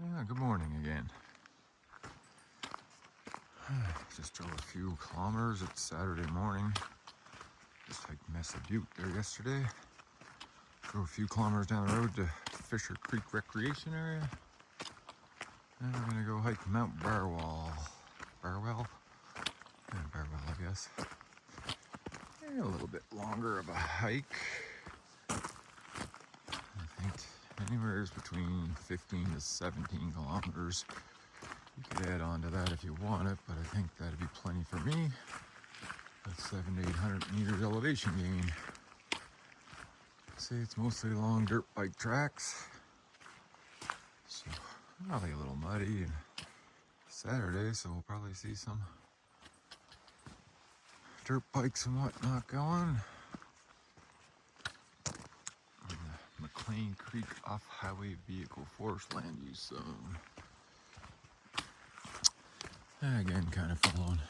Good morning again. Just drove a few kilometers. It's Saturday morning. Just hiked Mesa Butte there yesterday. Drove a few kilometers down the road to Fisher Creek Recreation Area. And I'm gonna go hike Mount Barwell. Barwell? Yeah, Barwell, I guess. And a little bit longer of a hike. I think anywhere between 15 to 17 kilometers. You could add on to that if you want it, but I think that'd be plenty for me. That's 700 to 800 meters elevation gain. See, it's mostly along dirt bike tracks. So, probably a little muddy and Saturday, so we'll probably see some dirt bikes and whatnot going. In the McLean Creek Off-Highway Vehicle Forest Land Use Zone. Again, kind of following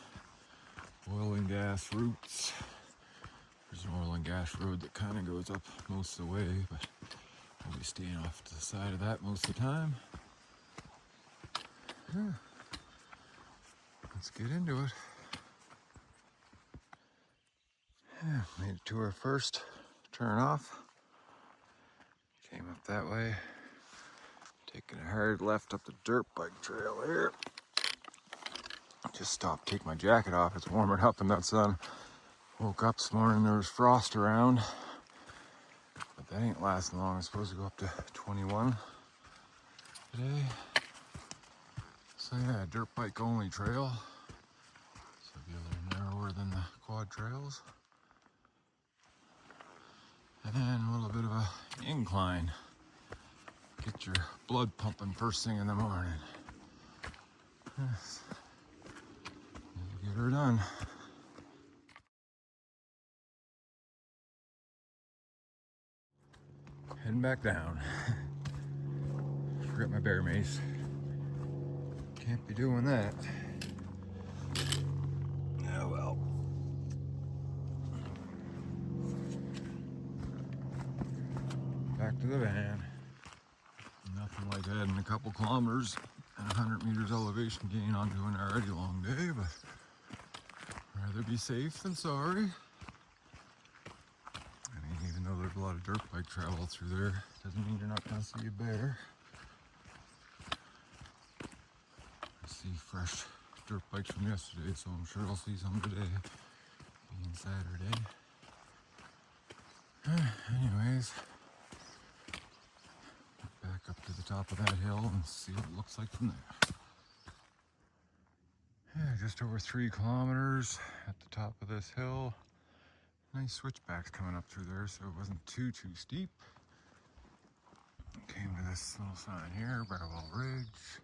oil and gas routes. There's an oil and gas road that kind of goes up most of the way, but I'll be staying off to the side of that most of the time. Yeah. Let's get into it. Yeah, made it to our first turn off. Came up that way. Taking a hard left up the dirt bike trail here. Just stopped, take my jacket off. It's warming up in that sun. Woke up this morning, there was frost around. But that ain't lasting long. It's supposed to go up to 21 today. So yeah, dirt bike only trail. So it'll be a little narrower than the quad trails. And then a little bit of a incline. Get your blood pumping first thing in the morning. Yes. Get her done. Heading back down. Forgot my bear mace. Can't be doing that. Oh well. Back to the van. Nothing like adding a couple kilometers and 100 meters elevation gain onto an already long day, but rather be safe than sorry. I mean, even though there's a lot of dirt bike travel through there, doesn't mean you're not going to see a bear. I see fresh dirt bikes from yesterday, so I'm sure I'll see some today, being Saturday. Anyways, back up to the top of that hill and see what it looks like from there. Yeah, just over 3 kilometers at the top of this hill. Nice switchbacks coming up through there, so it wasn't too steep. Came to this little sign here, Barwell Ridge.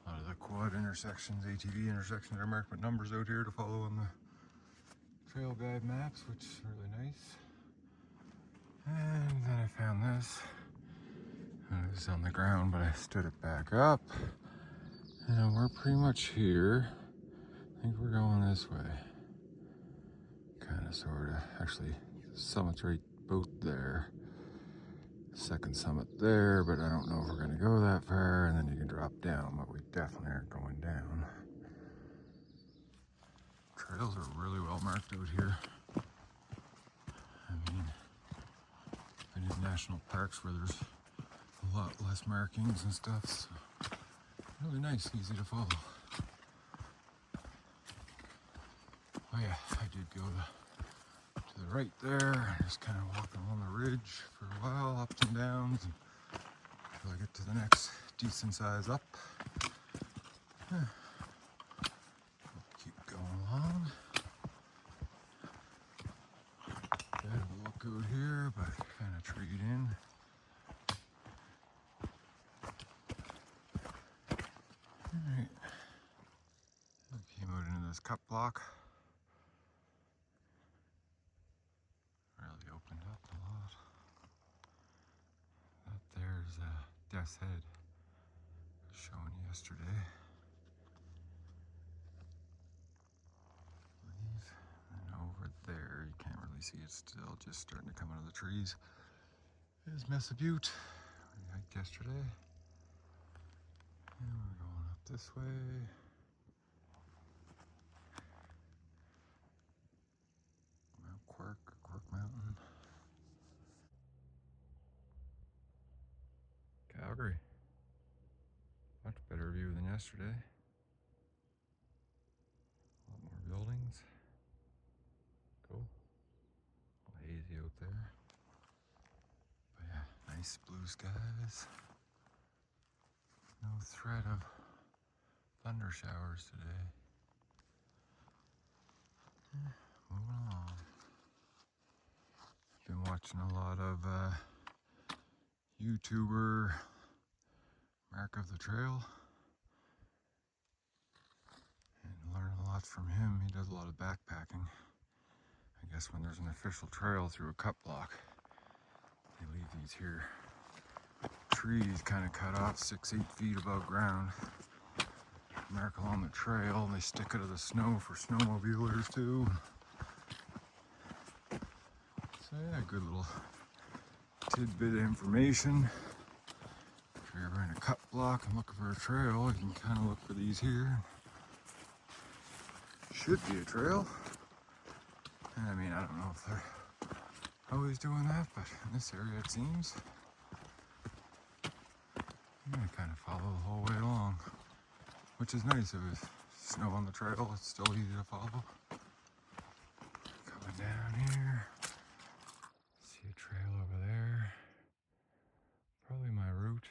A lot of the quad intersections, ATV intersections are marked with numbers out here to follow on the trail guide maps, which is really nice. And then I found this. It was on the ground, but I stood it back up. And we're pretty much here. I think we're going this way. Kind of, sort of. Actually, the summit's right about there. Second summit there, but I don't know if we're going to go that far. And then you can drop down, but we definitely aren't going down. Trails are really well marked out here. I mean, I did national parks where there's a lot less markings and stuff, so really nice, easy to follow. Oh yeah, I did go to the right there, just kind of walking along the ridge for a while, ups and downs, until I get to the next decent size up. Keep going along. Bit of a look out here, but kind of treed in. Alright, I came out into this cut block. Really opened up a lot. That there's Death's Head, shown yesterday. And over there, you can't really see it still, just starting to come out of the trees, is Mesa Butte. We hiked yesterday. And we're going up this way. Mount Quirk Mountain. Calgary. Much better view than yesterday. A lot more buildings. Cool. A little hazy out there. But yeah, nice blue skies. No threat of thunder showers today. Moving along. Been watching a lot of YouTuber Mark of the Trail and learn a lot from him. He does a lot of backpacking. I guess when there's an official trail through a cut block, they leave these here trees kind of cut off 6-8 feet above ground. Mark along the trail, and they stick it to the snow for snowmobilers too. So yeah, good little tidbit of information. If you're ever in a cut block and looking for a trail, you can kind of look for these here. Should be a trail. And I mean, I don't know if they're always doing that, but in this area it seems. I'm gonna kind of follow the whole way along, which is nice. If there's snow on the trail, it's still easy to follow. Coming down here, see a trail over there. Probably my route.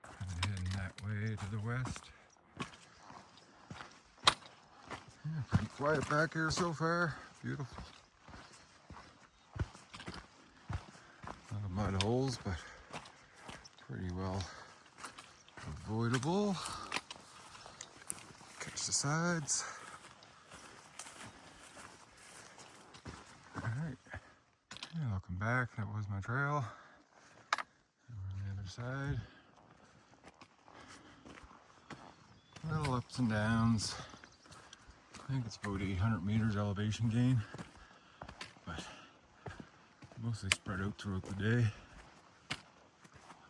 Kind of heading that way to the west. Yeah, pretty quiet back here so far. Beautiful. A lot of mud holes, but pretty well avoidable. Catch the sides. Alright. Yeah, looking back, that was my trail. And we're on the other side. Little ups and downs. I think it's about 800 meters elevation gain, but mostly spread out throughout the day.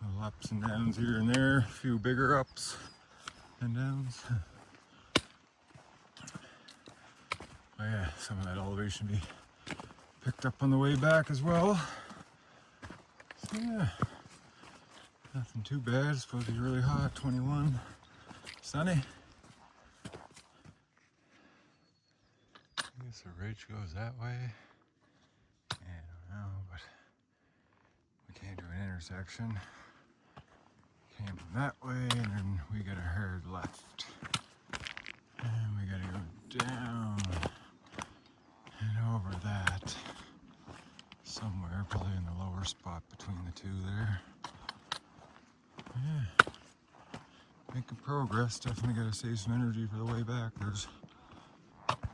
Little ups and downs here and there, a few bigger ups and downs. But yeah, some of that elevation be picked up on the way back as well. So yeah, nothing too bad. It's supposed to be really hot, 21, sunny. I guess the ridge goes that way. I don't know, but we came to an intersection. Came that way, and then we got a hard left. And we gotta go down and over that. Somewhere, probably in the lower spot between the two there. Yeah. Making progress. Definitely gotta save some energy for the way back. There's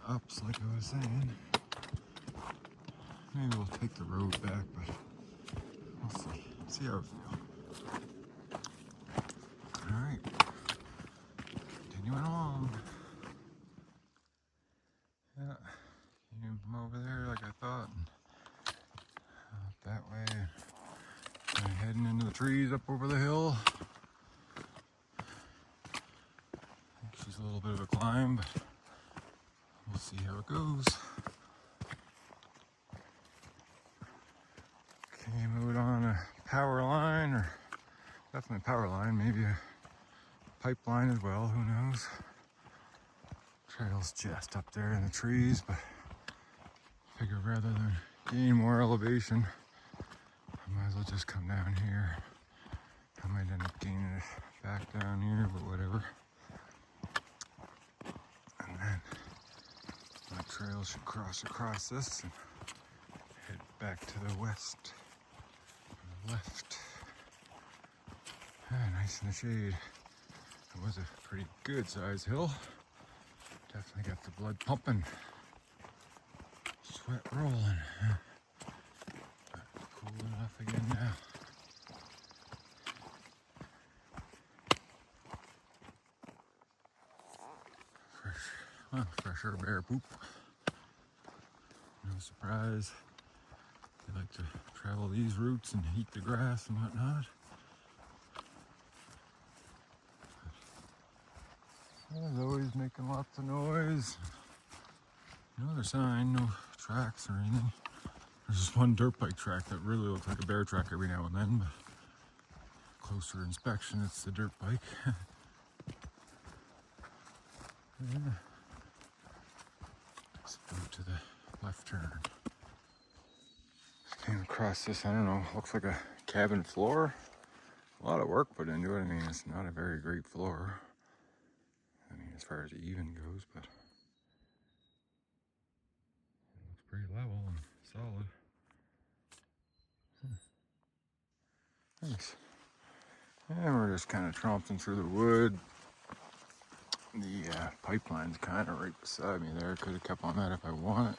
ups, like I was saying. Maybe we'll take the road back, but we'll see. See how it feels. Alright. Continuing along. Yeah. Came from over there like I thought. And up that way. And heading into the trees up over the hill. I think she's a little bit of a climb, but we'll see how it goes. Came out on a power line, or definitely a power line, maybe a pipeline as well, who knows. Trail's just up there in the trees, but I figure rather than gain more elevation, I might as well just come down here. I might end up gaining it back down here, but whatever. And then my trail should cross across this and head back to the west. Left. Nice in the shade. It was a pretty good sized hill. Definitely got the blood pumping. Sweat rolling. But cool enough again now. Fresher bear poop. No surprise. They like to travel these routes and eat the grass and whatnot. As always, making lots of noise. No other sign, no tracks or anything. There's just one dirt bike track that really looks like a bear track every now and then, but closer inspection, it's the dirt bike. Yeah. Let's go to the left turn. Just came across this, I don't know, looks like a cabin floor. A lot of work put into it. I mean, it's not a very great floor. I mean, as far as even goes, but it looks pretty level and solid. Thanks. And we're just kind of tromping through the wood. The pipeline's kind of right beside me there. Could have kept on that if I wanted.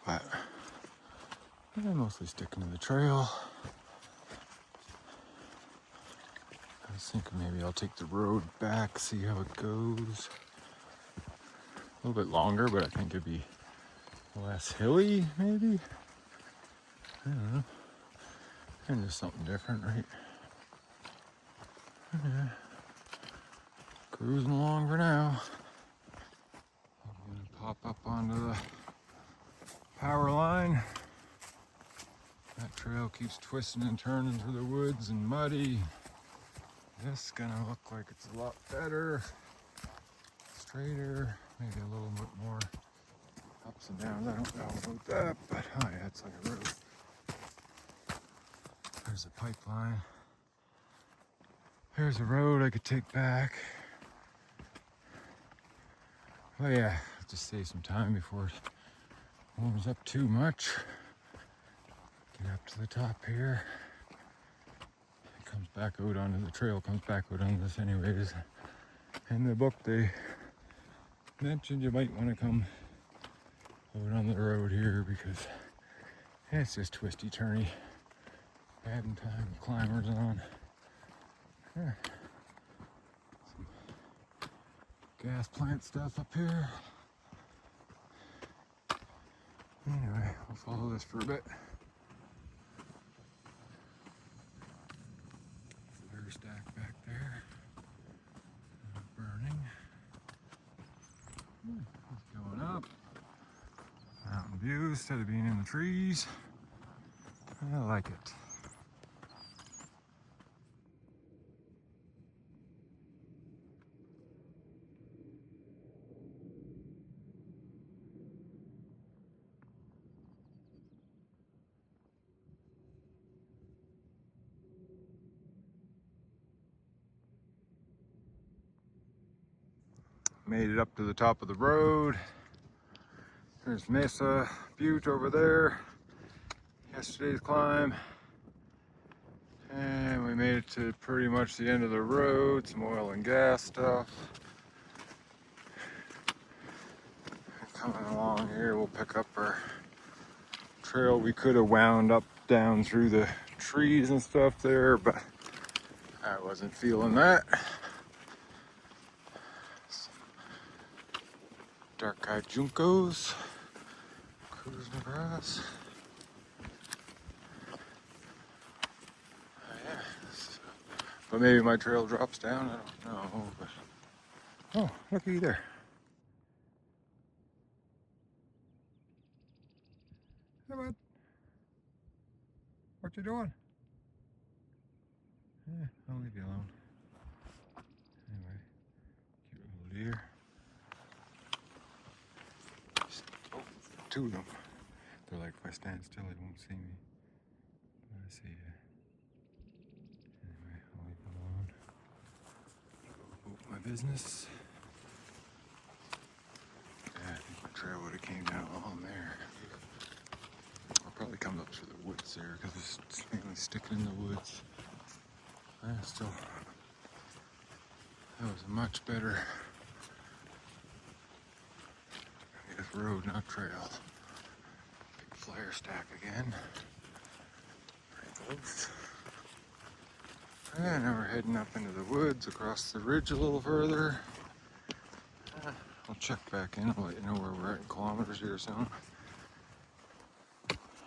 But I'm mostly sticking to the trail. I was thinking maybe I'll take the road back, see how it goes. A little bit longer, but I think it'd be less hilly, maybe? I don't know. And just something different, right? Yeah. Cruising along for now. I'm gonna pop up onto the power line. That trail keeps twisting and turning through the woods and muddy. This is gonna look like it's a lot better, straighter, maybe a little bit more ups and downs. I don't know about that, but oh yeah, it's like a road. There's a pipeline. There's a road I could take back. Oh yeah, just save some time before it warms up too much. Get up to the top here. It comes back out onto the trail, comes back out onto this anyways. In the book they mentioned you might want to come out on the road here because it's just twisty turny. Having time with climbers on. Yeah. Some gas plant stuff up here. Anyway, we'll follow this for a bit. Flare stack back there. Burning. It's going up. Mountain views instead of being in the trees. I like it. Made it up to the top of the road. There's Mesa Butte over there. Yesterday's climb. And we made it to pretty much the end of the road. Some oil and gas stuff. Coming along here, we'll pick up our trail. We could have wound up down through the trees and stuff there, but I wasn't feeling that. Dark-eyed juncos cruising across. Oh, yeah. But maybe my trail drops down, I don't know. But oh, looky there. Hey, bud. What you doing? Yeah, I'll leave you alone. Anyway, cute little deer. Oh, two of them. They're like, if I stand still, they won't see me. But I see you. Anyway, I'll leave them alone. Go about my business. Yeah, I think my trail would have came down along there. I'll probably come up through the woods there because it's mainly sticking in the woods. Yeah, still, that was a much better, I guess, road, not trail. Big flare stack again. Pretty close. And now we're heading up into the woods across the ridge a little further. I'll check back in, I'll let you know where we're at in kilometers here soon.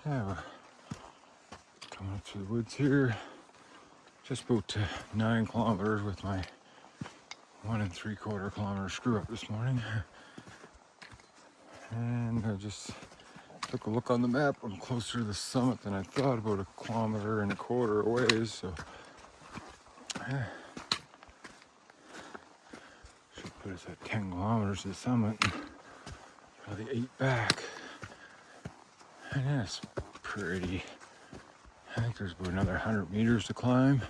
Yeah, we're coming up through the woods here. Just about 9 kilometers with my 1 3/4 kilometer screw up this morning. And I just took a look on the map. I'm closer to the summit than I thought, about 1 1/4 kilometers away, so should put us at 10 kilometers to the summit, probably 8 back. And that's pretty. I think there's about another 100 meters to climb,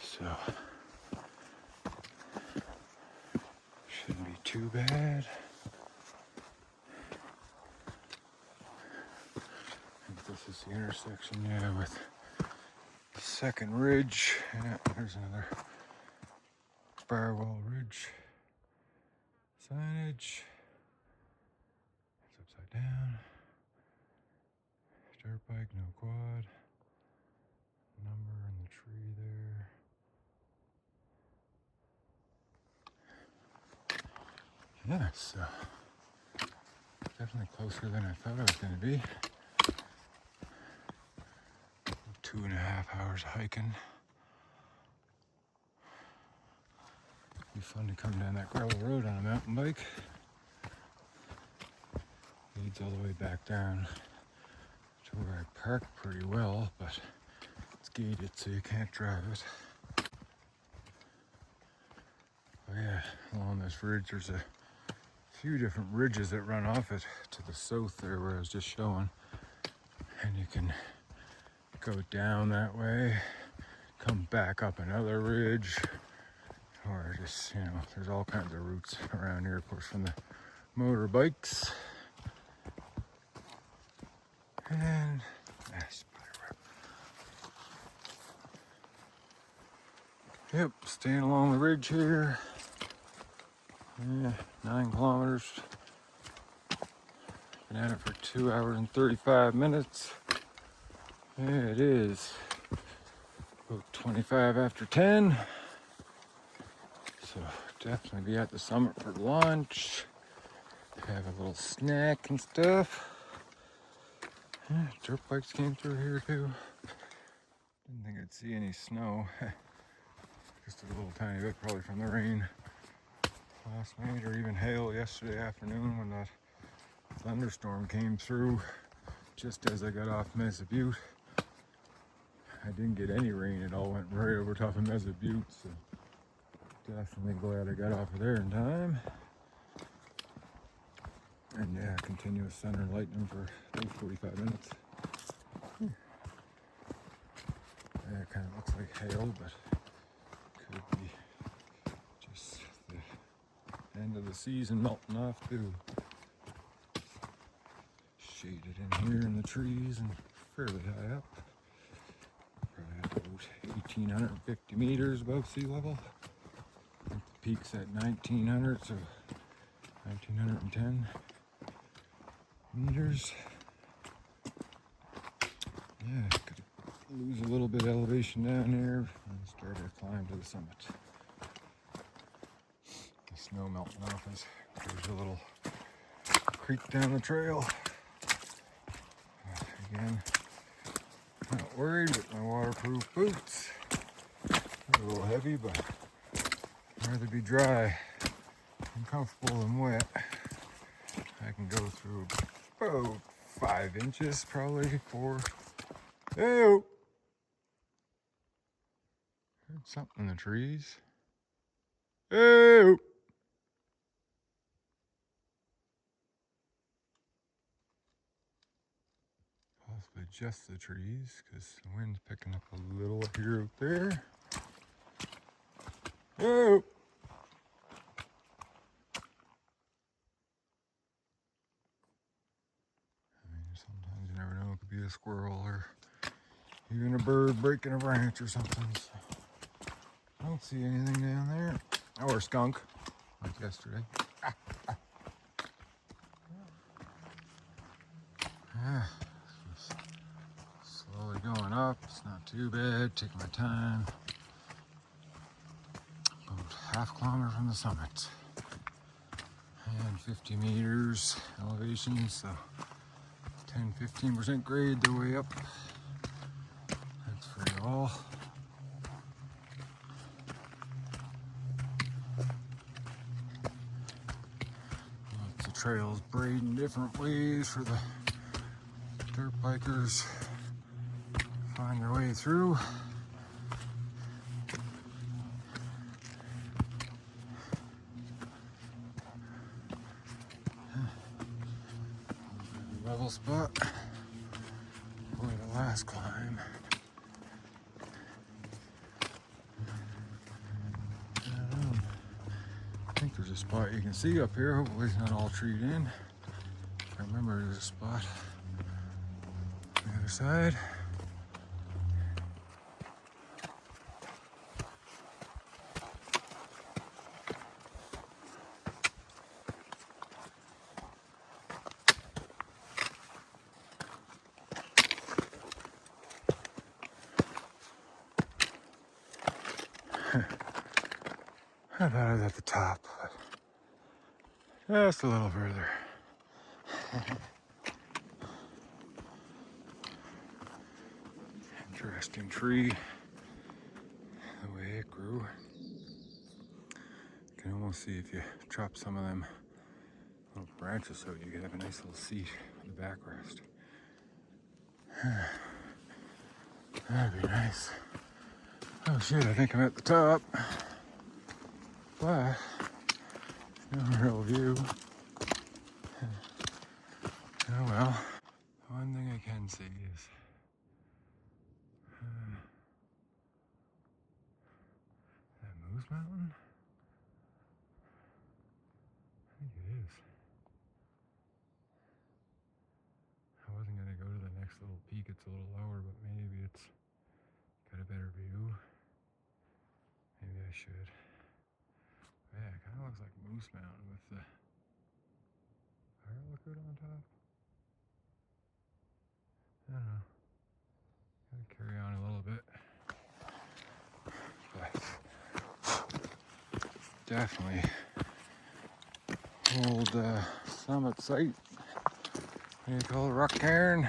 so shouldn't be too bad. I think this is the intersection, yeah, with the second ridge. Yeah, there's another Barwell ridge signage. It's upside down. Dirt bike, no quad. Number in the tree there. Yeah, so definitely closer than I thought I was going to be. 2.5 hours hiking. Be fun to come down that gravel road on a mountain bike. Leads all the way back down to where I park pretty well, but it's gated so you can't drive it. Oh yeah, along this ridge there's a few different ridges that run off it to the south there where I was just showing. And you can go down that way, come back up another ridge, or just, you know, there's all kinds of routes around here, of course, from the motorbikes. And that's yep, staying along the ridge here. Yeah, 9 kilometers. Been at it for 2 hours and 35 minutes. Yeah, it is about 25 after 10. So definitely be at the summit for lunch. Have a little snack and stuff. Yeah, dirt bikes came through here too. Didn't think I'd see any snow. Just a little tiny bit, probably from the rain last night, or even hail yesterday afternoon when that thunderstorm came through just as I got off Mesa Butte. I didn't get any rain, it all went right over top of Mesa Butte, so definitely glad I got off of there in time. And yeah, continuous thunder and lightning for about 45 minutes. Yeah, it kind of looks like hail, but could be just the end of the season melting off too. Shaded in here in the trees and fairly high up. Probably at about 1,850 meters above sea level. I think the peak's at 1,900, so 1,910 meters. Yeah, could lose a little bit of elevation down here and start our climb to the summit. The snow melting off as there's a little creek down the trail. Again, not worried with my waterproof boots. They're a little heavy, but I'd rather be dry and comfortable than wet. I can go through about 5 inches, probably 4. Ew! Heard something in the trees. Ew! Possibly just the trees, because the wind's picking up a little here out there. Ew! Sometimes you never know, it could be a squirrel or even a bird breaking a branch or something. So I don't see anything down there. Or a skunk, like yesterday. Yeah, slowly going up. It's not too bad. Taking my time. About half kilometer from the summit. And 50 meters elevation, so 10-15% grade the way up. That's for you all. trails braid in different ways for the dirt bikers to find their way through. Level spot for the last climb. I think there's a spot you can see up here. Hopefully it's not all treed in. I remember there's a spot on the other side. I thought I was at the top, but just a little further. Interesting tree, the way it grew. You can almost see if you chop some of them little branches out, you could have a nice little seat on the backrest. That'd be nice. Oh shit, I think I'm at the top. But no real view. Oh well. One thing I can see is that Moose Mountain? I think it is. I wasn't gonna go to the next little peak, it's a little lower, but maybe it's got a better view. Maybe I should. Yeah, it kind of looks like Moose Mountain with the firewood on top. I don't know. Gotta carry on a little bit. But definitely old summit site. What do you call it? Rock cairn.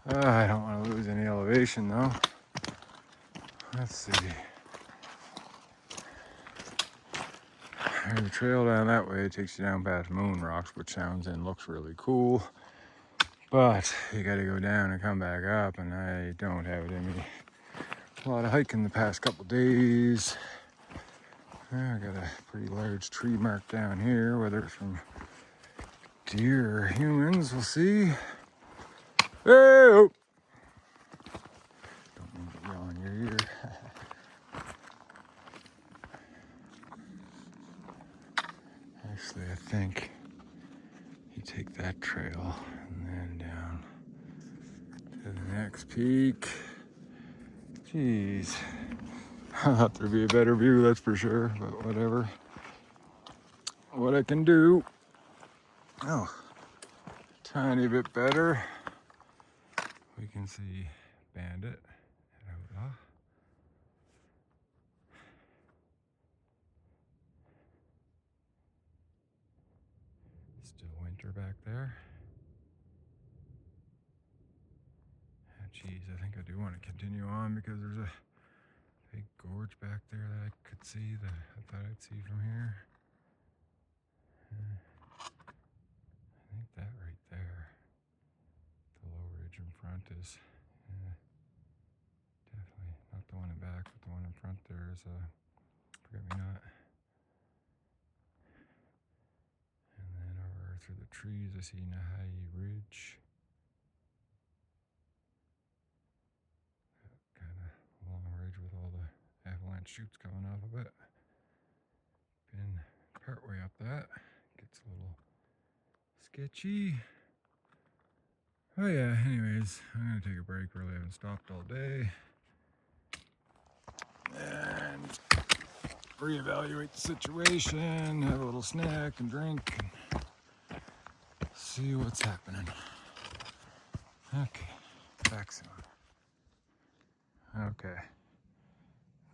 I don't want to lose any elevation though. Let's see. There's a trail down that way. It takes you down past Moon Rocks, which sounds and looks really cool. But you got to go down and come back up, and I don't have it in me. A lot of hiking the past couple days. I got a pretty large tree mark down here, whether it's from deer or humans, we'll see. Hey! Oh. Don't mean to yell in your ear. Actually, I think you take that trail and then down to the next peak. Jeez. I thought there'd be a better view, that's for sure, but whatever. What I can do. Oh, tiny bit better. We can see Bandit and Outlaw. Still winter back there. Geez, I think I do want to continue on because there's a big gorge back there that I could see that I thought I'd see from here. I think that right there, the low ridge in front is definitely not the one in back, but the one in front there is forget-me-not. And then over through the trees, I see Nahai Ridge. Kind of long ridge with all the avalanche chutes coming off of it. Been partway up that. Gets a little sketchy. Oh yeah, anyways, I'm gonna take a break. Really haven't stopped all day. And reevaluate the situation, have a little snack and drink, and see what's happening. Okay, back soon. Okay,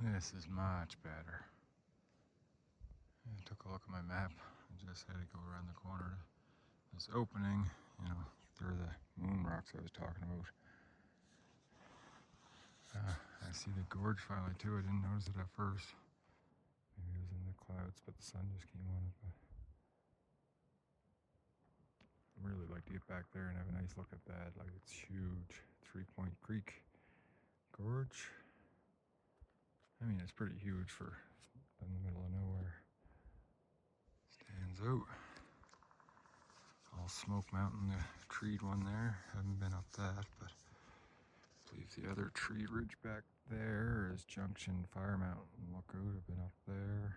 this is much better. I took a look at my map. I just had to go around the corner to this opening, you know, through the moon rocks I was talking about. I see the gorge finally too. I didn't notice it at first. Maybe it was in the clouds, but the sun just came on it. really like to get back there and have a nice look at that. Like, it's huge. 3-Point Creek Gorge. I mean, it's pretty huge for in the middle of nowhere. Stands out. All Smoke Mountain, the treed one there. Haven't been up that, but I believe the other treed ridge back there is Junction Fire Mountain Lookout. I've been up there.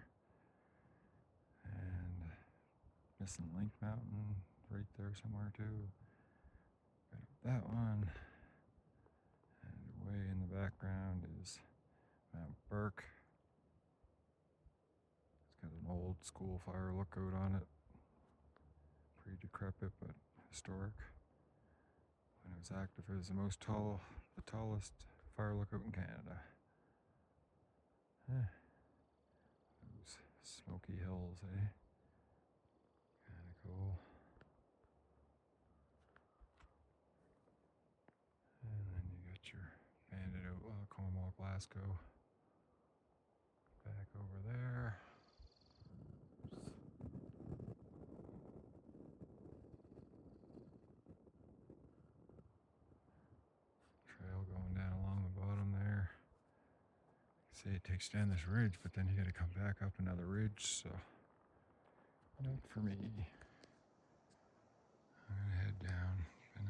And Missing Link Mountain right there somewhere too. Been up that one. And way in the background is Mount Burke. It's got an old school fire lookout on it. Pretty decrepit, but historic. When it was active, it was the tallest fire lookout in Canada. Those smoky hills, eh? Kinda cool. And then you got your Bandit Outlaw, Cornwall, Glasgow. Back over there. Trail going down along the bottom there. Say it takes down this ridge, but then you gotta come back up another ridge, so not for me. I'm gonna head down. Been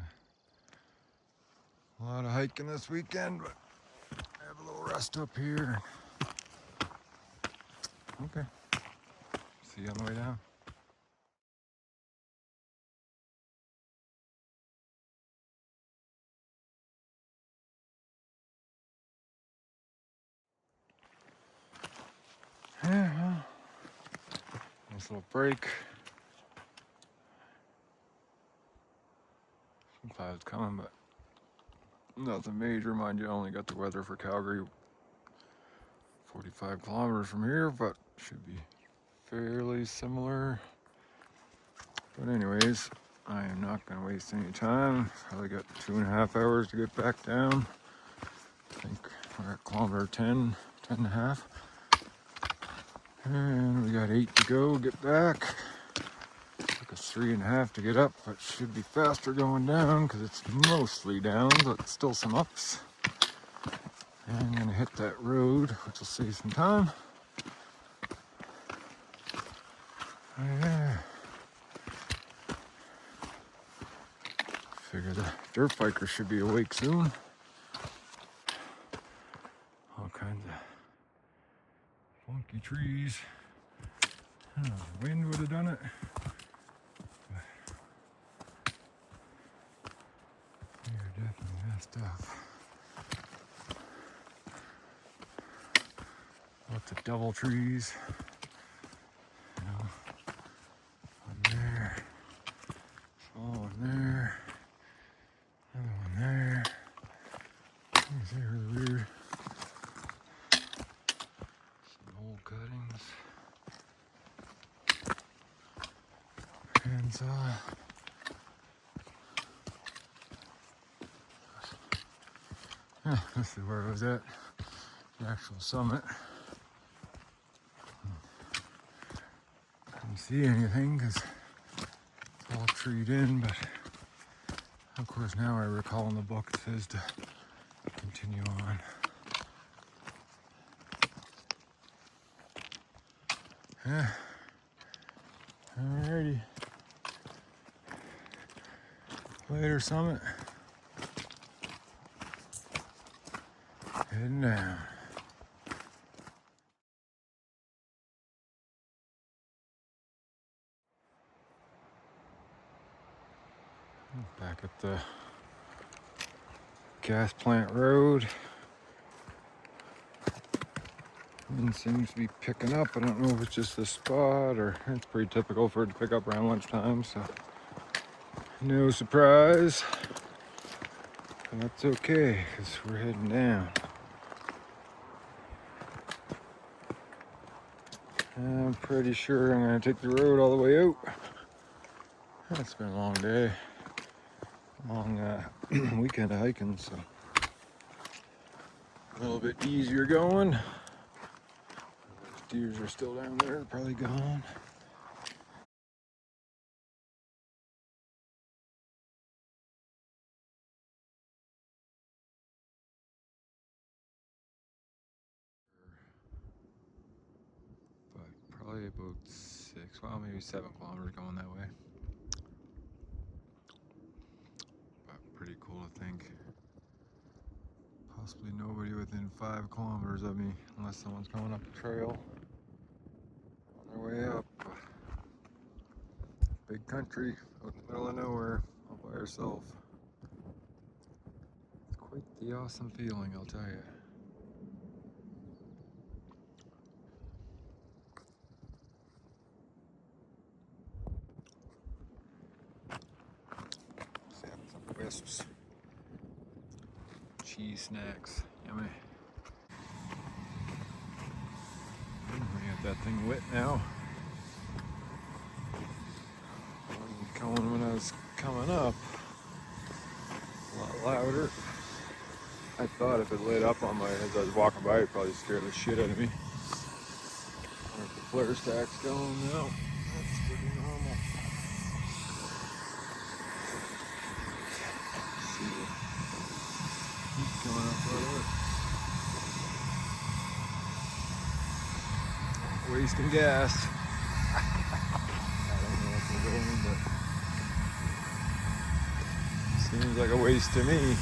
a lot of hiking this weekend, but I have a little rest up here. Okay. See you on the way down. Yeah, well, nice little break. Some clouds coming, but nothing major. Mind you, I only got the weather for Calgary 45 kilometers from here, but should be fairly similar. But anyways, I am not going to waste any time. Probably got 2.5 hours to get back down. I think we're at kilometer 10 and a half. And we got 8 to go, get back. Took us 3.5 to get up, but should be faster going down because it's mostly down, but still some ups. And I'm gonna hit that road, which will save some time. Oh, yeah. Figure the dirt bikers should be awake soon. All kinds of funky trees. The wind would have done it. They're definitely messed up. Lots of double trees. You know, one there, small one there, another one there. These are really weird. Some old cuttings. Handsaw. Yeah, this is where I was at, the actual summit. Couldn't see anything because it's all treed in, but of course now I recall in the book it says to continue on. Yeah. Alrighty. Later, summit. Heading down. Back at the gas plant road. Wind seems to be picking up. I don't know if it's just this spot or it's pretty typical for it to pick up around lunchtime, so no surprise. But that's okay, because we're heading down. I'm pretty sure I'm going to take the road all the way out. It's been a long day. Long weekend of hiking, so a little bit easier going. Those deers are still down there, probably gone. probably about 6, well maybe 7 kilometers going that way. But pretty cool to think. Possibly nobody within 5 kilometers of me, unless someone's coming up the trail on their way up. Big country, out in the middle of nowhere, all by yourself. It's quite the awesome feeling, I'll tell you. Just having some wisps. Cheese snacks, yummy. We got that thing wet now. When I was coming up, a lot louder. I thought if it lit up on my, as I was walking by, it'd probably scare the shit out of me. There's the flare stacks going now. That's pretty normal. Let's see the heat going up right away. Wasting gas. I don't know if we're going, but seems like a waste to me.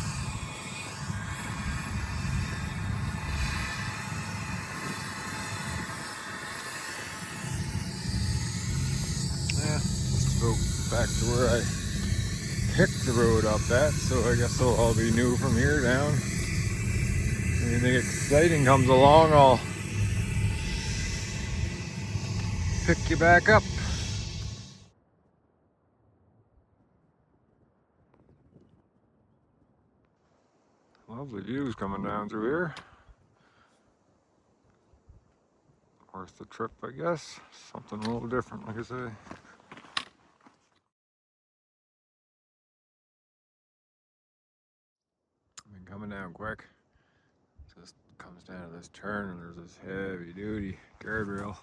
Back to where I picked the road up at, so I guess it'll all be new from here down. Anything exciting comes along, I'll pick you back up. Lovely views coming down through here. Worth the trip, I guess. Something a little different, like I say. Coming down quick, just comes down to this turn and there's this heavy duty guardrail,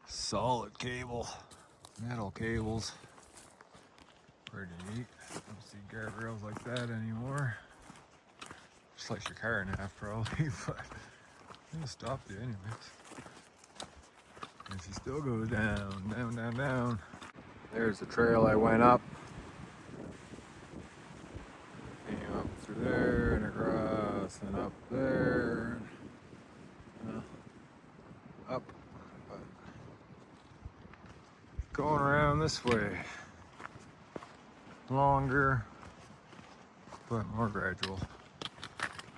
solid cable, metal cables. Pretty neat. Don't see guardrails like that anymore. Slice your car in half probably, but it'll stop you anyways. And she still goes down, down, down, down. There's the trail I went up. Through there and across and up there, up, but going around this way, longer, but more gradual,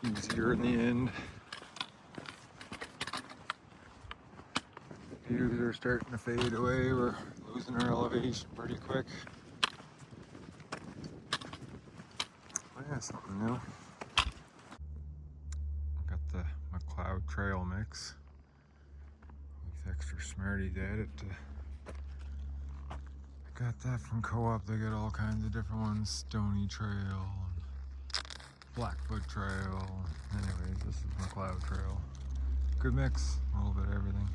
easier in the end. Views are starting to fade away, we're losing our elevation pretty quick. Yeah, something new. Got the McLeod trail mix with extra Smarties added. Got that from Co-op. They got all kinds of different ones. Stony Trail, Blackfoot Trail. Anyways, this is McLeod Trail. Good mix, a little bit of everything.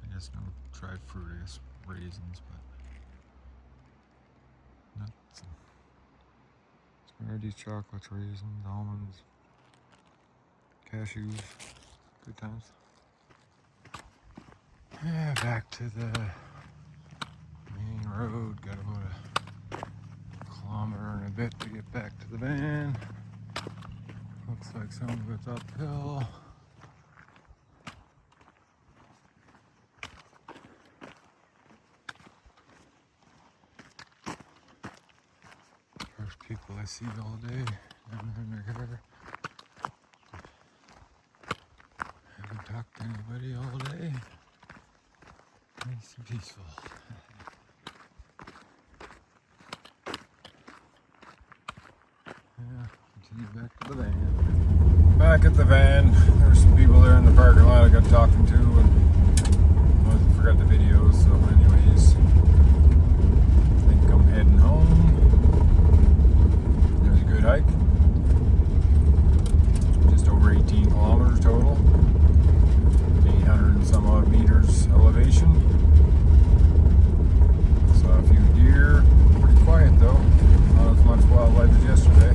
I guess no dried fruit, I guess raisins, but nuts. Smarties, chocolates, raisins, almonds, cashews, good times. Yeah, back to the main road. Got about a kilometer and a bit to get back to the van. Looks like some of it's uphill. First people I see all day down in their car. Haven't talked to anybody all day. Nice and peaceful. Yeah, continue back to the van. Back at the van, there's some people there in the parking lot I got talking to, and I forgot the videos, so anyways, I think I'm heading home. It was a good hike. Just over 18 kilometers total. 800 and some odd meters elevation. Saw a few deer. Pretty quiet though. Not as much wildlife as yesterday.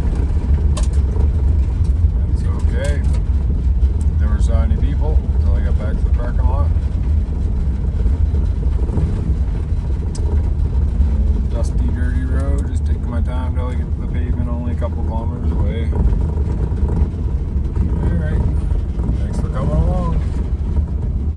That's okay. Never saw any people until I got back to the parking lot. until I get to the pavement, only a couple kilometers away.